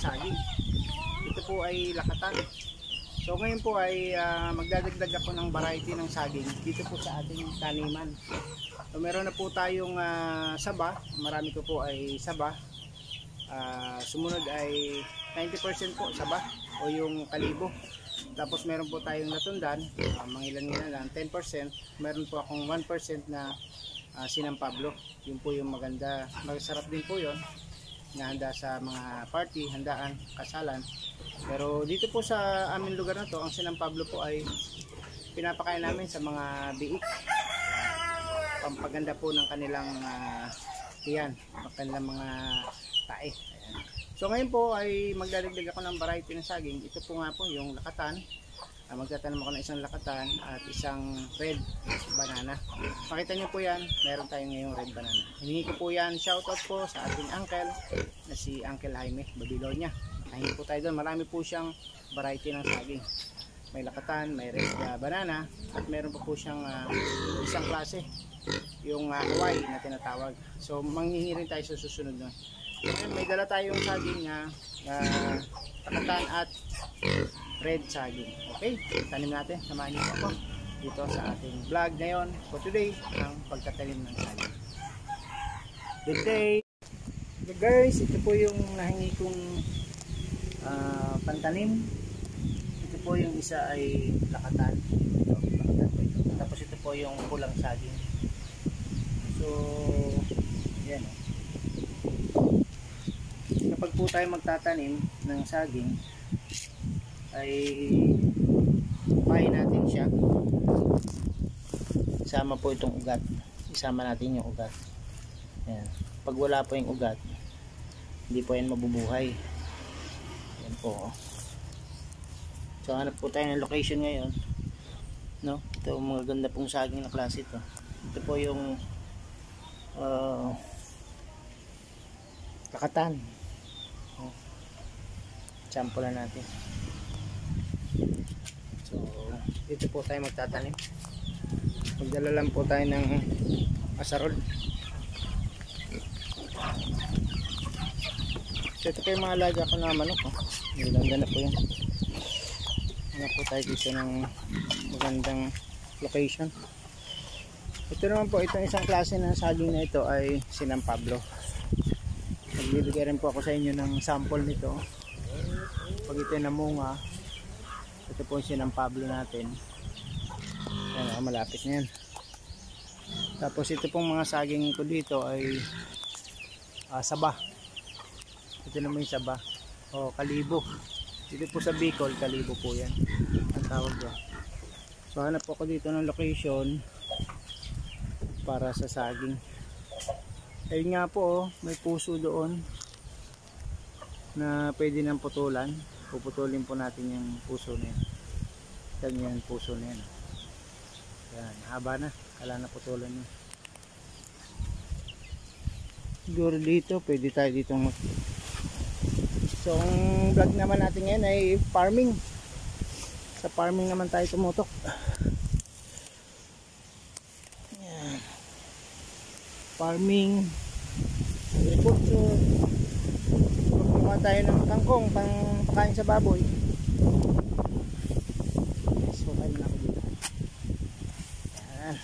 saging. Ito po ay lakatan. So ngayon po ay magdadagdag ako ng variety ng saging dito po sa ating taniman. So meron na po tayong saba, marami ko po ay saba. Sumunod ay 90% po saba o yung kalibo. Tapos meron po tayong latundan, mangilan-ngilan lang 10%. Meron po akong 1% na Sinang Pablo. Yun po yung maganda, masarap din po yun na handa sa mga party, handaan, kasalan. Pero dito po sa aming lugar na to, ang Sinang Pablo po ay pinapakain namin sa mga biik. Pampaganda po ng kanilang tiyan, kanilang mga tae. Ayan. So ngayon po ay magdadagdag ako ng variety ng saging. Ito po nga po yung lakatan. Magtatanong ako ng isang lakatan at isang red banana. Makita nyo po yan, meron tayong ngayong red banana. Hiningi ko po yan, shoutout po sa ating uncle na si Uncle Jaime Babilonia. Hiningi po tayo doon, marami po siyang variety ng saging. May lakatan, may red banana at meron pa po siyang isang klase, yung Hawaii na tinatawag. So manghihingi rin tayo sa susunod nun. May dala tayong saging na lakatan at red saging. Okay, tanim natin. Samahan niyo ako dito sa ating vlog ngayon for today ang pagtatanim ng saging. Good day! So guys, ito po yung nahingi kong pantanim. Ito po yung isa ay lakatan. Lakatan po ito. Tapos ito po yung pulang saging. So, yan. Kapag po tayo magtatanim ng saging, ay pahin natin siya. Isama po itong ugat. Isama natin yung ugat. Ayan. Pag wala po yung ugat, hindi po yan mabubuhay. Ayan po. So hanap po tayo ng location ngayon. No? Ito mga ganda pong saging na klase ito. Ito po yung lakatan. Sample na natin. So, dito po tayo magtatanim. Magdala lang po tayo ng asarol. So, ito po yung mga alaga ko na manok. Ganda na po yan. Hanap po tayo dito ng magandang location. Ito naman po, itong isang klase ng saging na ito ay Sinang Pablo. Magbibigay rin po ako sa inyo ng sample nito. Pag ito namunga, ito po yung Sinang Pablo natin. Ayan, malapit na yan. Tapos ito pong mga saging ko dito ay saba. Ito naman yung saba o kalibo. Dito po sa Bicol, kalibo po yan ang tawag doon. So hanap po ako dito ng location para sa saging. Ayun nga po, may puso doon na pwede nang putulan. Puputulin po natin yung puso na yan. Yan yung puso na yan. Yan, haba na. Kailangan na putulan yun. Siguro dito, pwede tayo dito mag... So, ang vlog naman natin ngayon ay farming. Sa farming naman tayo tumutok. Yan. Farming, agriculture. Gumawa tayo ng kangkong pang pakain sa baboy. So, kaya na ako dito. Yan.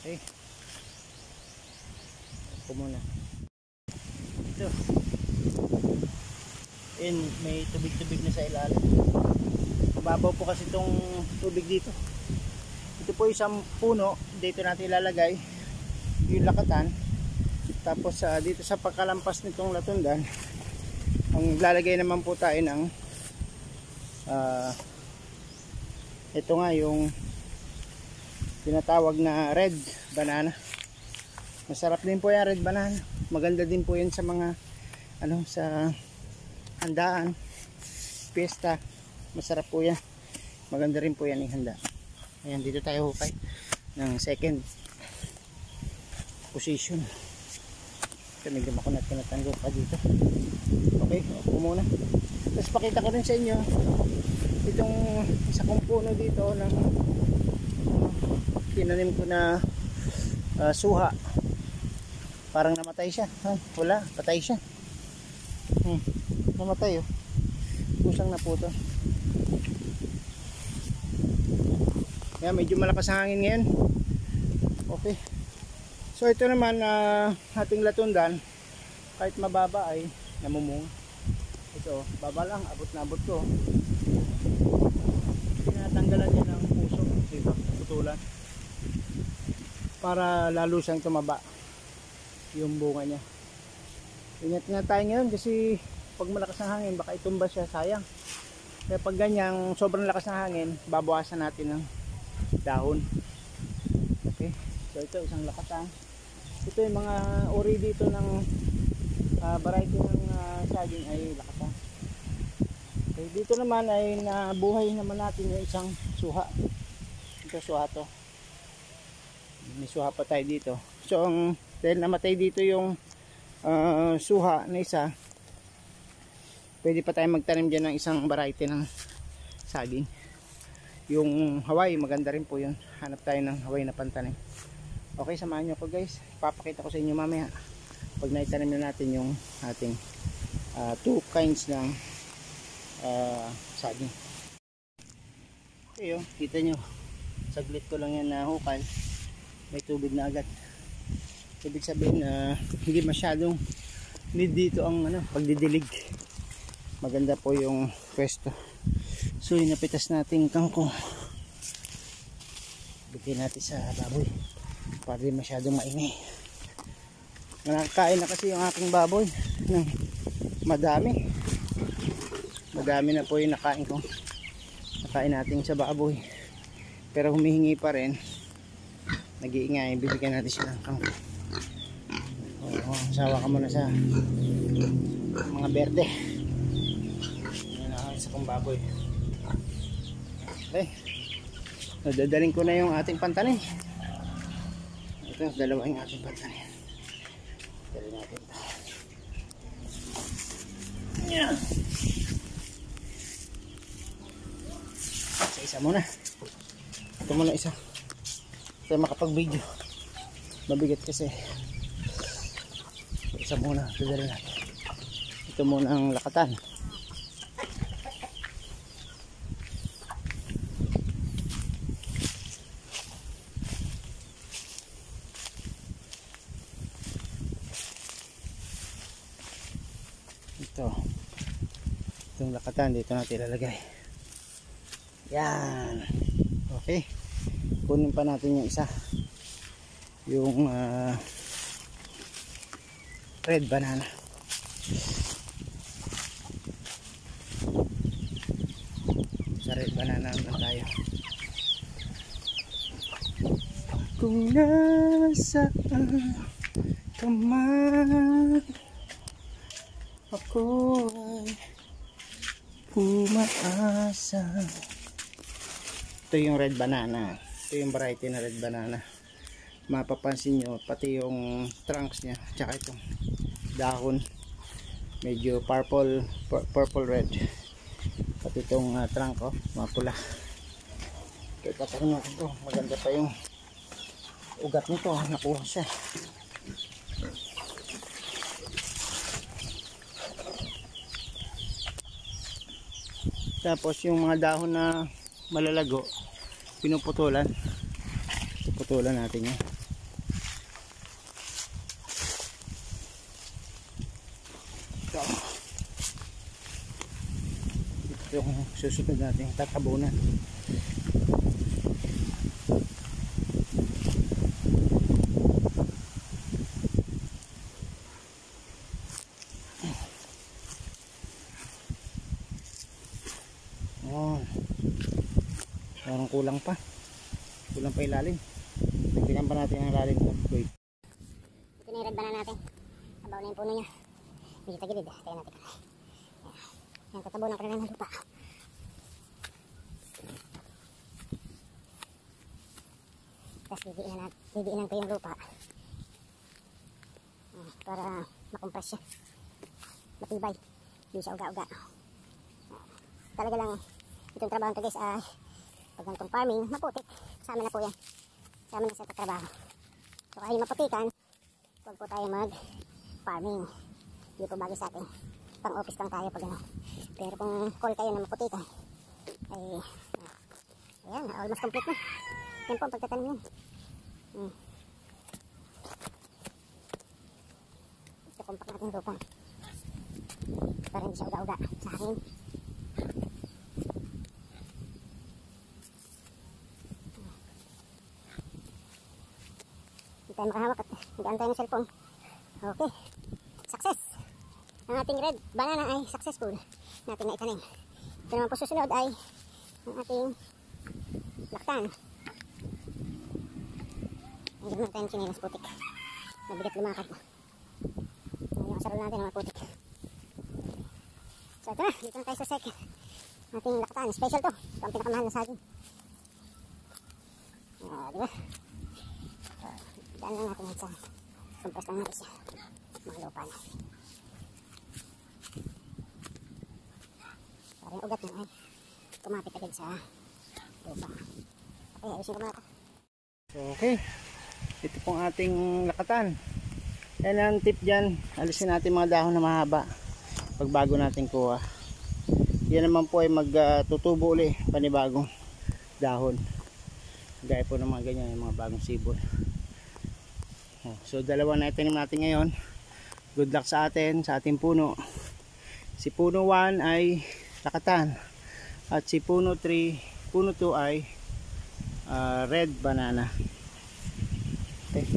Okay. Ako muna. Ito. And may tubig-tubig na sa ilalim. Mababaw po kasi itong tubig dito. Ito po isang puno. Dito natin ilalagay yung lakatan. Tapos dito sa pagkalampas nitong latundan, ang lalagay naman po tayo ng ito nga yung tinatawag na red banana. Masarap din po yan, red banana. Maganda din po yan sa mga sa handaan, piyesta. Masarap po yan. Maganda rin po yan yung handa. Ayan, dito tayo hukay ng second position. Medyo makunat-kunat pa dito. Okay, upo muna. Tapos pakita ko rin sa inyo itong isa kong puno dito ng tinanim ko na suha. Parang namatay siya. Ay, wala, patay siya. Namatay oh. Kusang naputo. Yan, medyo malakas ang hangin ngayon. Okay. So ito naman ating latundan, kahit mababa ay namumung. Ito, baba lang, abot na abot ko. Tinatanggalan niya ng puso dito, putulan. Para lalo siyang tumaba yung bunga niya. Ingat nga tayo ngayon kasi pag malakas ang hangin baka itumba siya, sayang. Kaya pag ganyang sobrang lakas ng hangin, babawasan natin ng dahon. Okay, so ito isang lakatan. Ito yung mga uri dito ng variety ng saging ay lakatan. Okay, dito naman ay nabuhay naman natin yung isang suha. Ito suha to. May suha pa tayo dito. So dahil namatay dito yung suha na isa, pwede pa tayo magtanim dyan ng isang variety ng saging. Yung Hawaii, maganda rin po yun. Hanap tayo ng Hawaii na pantanim. Okay, samahan nyo ko guys. Papakita ko sa inyo mamaya pag naitanim na natin yung ating two kinds ng saging. Okay, kita nyo, saglit ko lang yan na hukal, may tubig na agad. Ibig sabihin na hindi masyadong need dito ang pagdidilig. Maganda po yung pwesto. So inapitas natin kangkong, bigyan natin sa baboy para di masyadong maingay. Nakakain na kasi yung aking baboy ng madami na po yung nakain ko. Nakain natin sa baboy pero humihingi pa rin, nag-iingay. Bibigyan natin sila ng kangkong. Sawa ka muna sa mga berde. Yan ang isa kong baboy. Okay, nadadaling ko na yung ating pantanim. Ito, dalawa yung ating pantanim. Dali natin ito. Yan. Isa muna. Ito muna isa. Ito makapag-video. Mabigat kasi. Isa muna, dadali natin. Ito muna ang lakatan. Itong lakatan dito natin ilalagay. Yan. Okay, kunin pa natin yung isa, yung red banana. Sa red banana naman tayo. Kung nasaan ka man, ako ay umaasa. Ito yung red banana. Ito yung variety na red banana. Mapapansin nyo pati yung trunks nya, tsaka itong dahon medyo purple red. Pati itong trunk mapula. Kaya tatanong natin ito, maganda pa yung ugat nito, nakuha siya. Tapos yung mga dahon na malalago, pinuputulan. Putulan natin yan. Ito yung susunod natin tatabunan. Parang kulang pa ilalim. Tingnan pa natin ang lalim. Wait. Ito na yung red banana natin. Nabaw na yung puno niya. Hindi tagilid. Tingnan natin. Yan, tatabunan ko na ng lupa. Tapos didiinan ko yung lupa para makompress siya, matibay, hindi siya uga-uga. Talaga lang itong trabaho nito guys ay pag ganitong farming, maputik. Sa amin na po yan. Sa amin na sa trabaho. So kahit maputikan, Huwag po tayo mag-farming. Hindi po bagay sa atin. Pang-office lang tayo pag ano. Pero kung call kayo na maputi ka, ay, ayan, almost complete na. Yan po ang pagtatanim yun. Ito, compact natin ito pa. Para hindi siya uga-uga sa akin. Hindi tayo makahawak at higaan tayo ng cellphone. Okay. Success! Ang ating red banana ay successful. Natin na itanim. Ito naman po susunod ay ang ating laktan. Ang ganoon tayong chinilas putik. Nabigat lumakad mo. Yung asarol natin ang mga putik. So ito na, dito na tayo sa second. Ating laktan, special to. Ito ang pinakamahal na saging. Diba? Daan lang natin sa compress lang natin siya. Mga lupa na. Para yung ugat na ay kumapit agad sa lupa. Okay, ayusin ko muna ito. So, okay. Ito pong ating lakatan. Yan ang tip dyan. Alisin natin mga dahon na mahaba pag bago natin kuha. Yan naman po ay magtutubo ulit panibagong dahon. Gaya po ng mga ganyan, yung mga bagong sibol. So dalawa na itanim natin ngayon. Good luck sa atin, sa ating puno. Si puno 1 ay lakatan. At si puno 3, puno 2 ay red banana. Okay.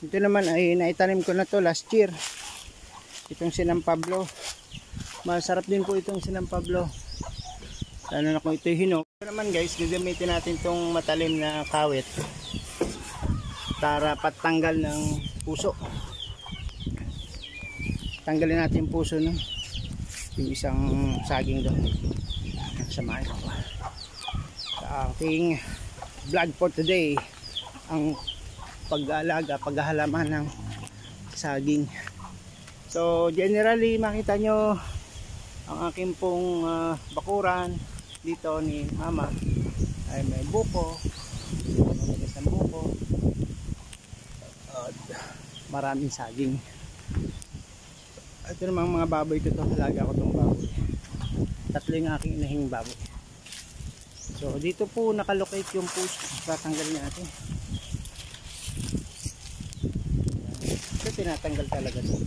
Ito naman ay naitanim ko na to last year. Itong Sinang Pablo. Masarap din po itong Sinang Pablo. Lalo na kung ito hinog. Ito naman guys, gagamitin natin itong matalim na kawit para patanggal ng puso. Tanggalin natin yung puso, no? Yung isang saging doon. Samahin ko sa ating vlog for today, ang pag-aalaga, paghahalaman ng saging. So generally makita nyo ang aking pong bakuran dito ni mama ay may buko, mamigas ng buko at maraming saging. Ito namang mga baboy ko, alaga ko itong baboy. Tatlo yung aking inahing baboy. So dito po nakalocate yung puso. Tatanggalin natin. Ito tinatanggal talaga ito.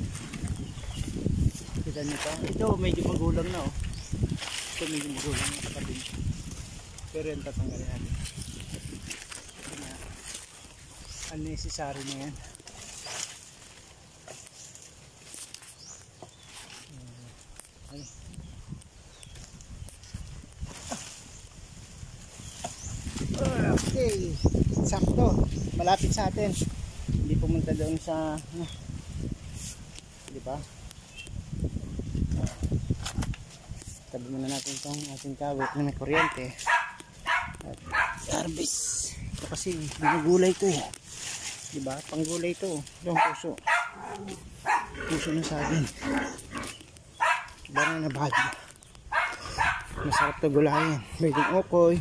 Kita nyo ito. Ito medyo magulang na oh. Ito medyo magulang na katabi. Pero yan tatanggalin natin. Unnecessary na yan. Okay, sakto, malapit sa atin, hindi pumunta doon sa di ba? Tabi muna natin itong ating kawit na may kuryente at harvest. Ito kasi binugulay ito eh, di ba? Panggulay ito, ito ang puso ng saging, banana bag. Masarap ito gulayin, pwedeng okoy,